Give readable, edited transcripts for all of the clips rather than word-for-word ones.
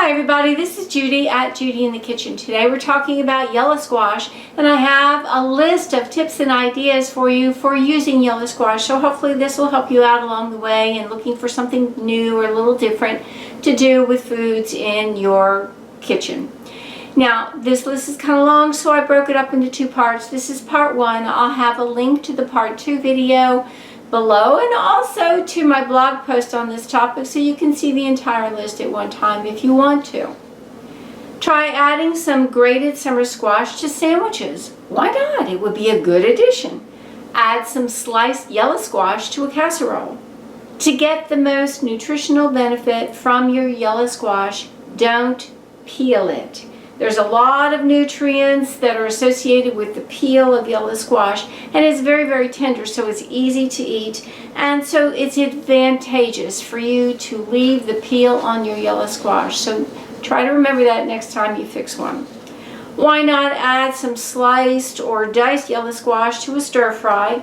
Hi everybody, this is Judy at Judy in the Kitchen. Today we're talking about yellow squash, and I have a list of tips and ideas for you for using yellow squash. So hopefully this will help you out along the way and looking for something new or a little different to do with foods in your kitchen. Now this list is kind of long, so I broke it up into two parts. This is part one. I'll have a link to the part two video below and also to my blog post on this topic so you can see the entire list at one time if you want to. Try adding some grated summer squash to sandwiches. Why not? It would be a good addition. Add some sliced yellow squash to a casserole. To get the most nutritional benefit from your yellow squash, don't peel it. There's a lot of nutrients that are associated with the peel of yellow squash, and it's very, very tender, so it's easy to eat, and so it's advantageous for you to leave the peel on your yellow squash. So try to remember that next time you fix one. Why not add some sliced or diced yellow squash to a stir fry?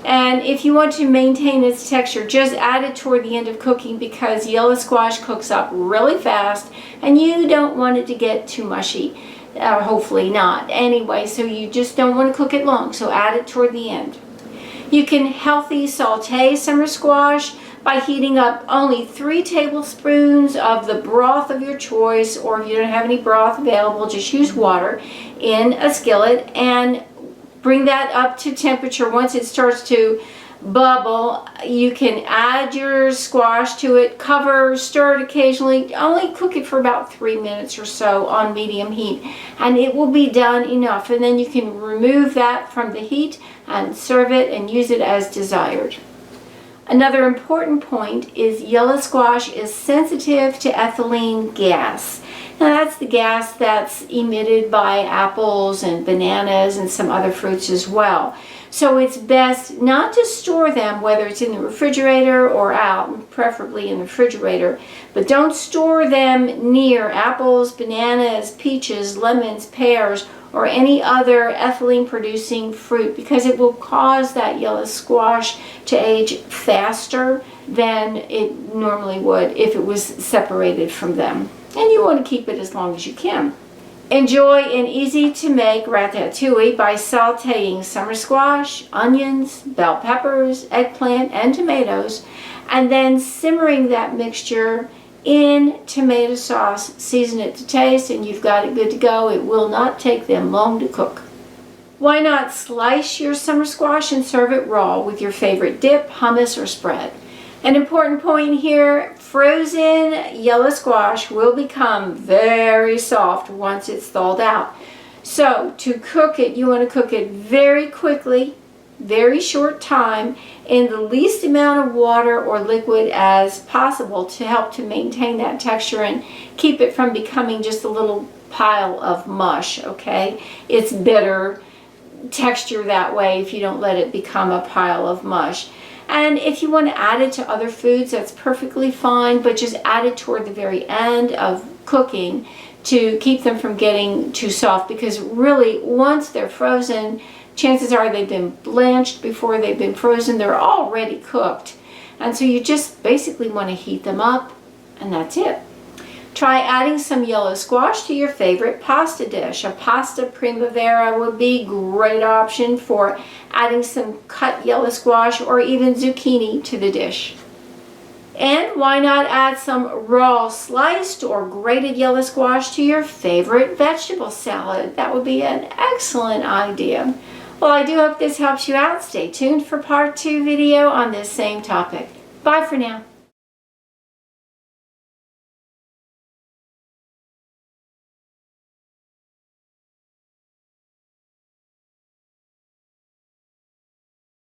And if you want to maintain its texture, just add it toward the end of cooking because yellow squash cooks up really fast and you don't want it to get too mushy. Hopefully not. Anyway, so you just don't want to cook it long, so add it toward the end. You can healthy saute summer squash by heating up only 3 tablespoons of the broth of your choice, or if you don't have any broth available, just use water in a skillet and bring that up to temperature. Once it starts to bubble, you can add your squash to it, cover, stir it occasionally, only cook it for about 3 minutes or so on medium heat, and it will be done enough. And then you can remove that from the heat and serve it and use it as desired. Another important point is yellow squash is sensitive to ethylene gas. Now that's the gas that's emitted by apples and bananas and some other fruits as well. So it's best not to store them, whether it's in the refrigerator or out, preferably in the refrigerator, but don't store them near apples, bananas, peaches, lemons, pears, or any other ethylene producing fruit, because it will cause that yellow squash to age faster than it normally would if it was separated from them. And you want to keep it as long as you can. Enjoy an easy to make ratatouille by sauteing summer squash, onions, bell peppers, eggplant, and tomatoes, and then simmering that mixture in tomato sauce. Season it to taste and you've got it good to go. It will not take them long to cook. Why not slice your summer squash and serve it raw with your favorite dip, hummus, or spread? An important point here, frozen yellow squash will become very soft once it's thawed out. So to cook it, you want to cook it very quickly, very short time, in the least amount of water or liquid as possible to help to maintain that texture and keep it from becoming just a little pile of mush, okay? It's better texture that way if you don't let it become a pile of mush. And if you want to add it to other foods, that's perfectly fine, but just add it toward the very end of cooking to keep them from getting too soft, because really once they're frozen, chances are they've been blanched before they've been frozen. They're already cooked. And so you just basically want to heat them up, and that's it. Try adding some yellow squash to your favorite pasta dish. A pasta primavera would be a great option for adding some cut yellow squash or even zucchini to the dish. And why not add some raw sliced or grated yellow squash to your favorite vegetable salad? That would be an excellent idea. Well, I do hope this helps you out. Stay tuned for part 2 video on this same topic. Bye for now.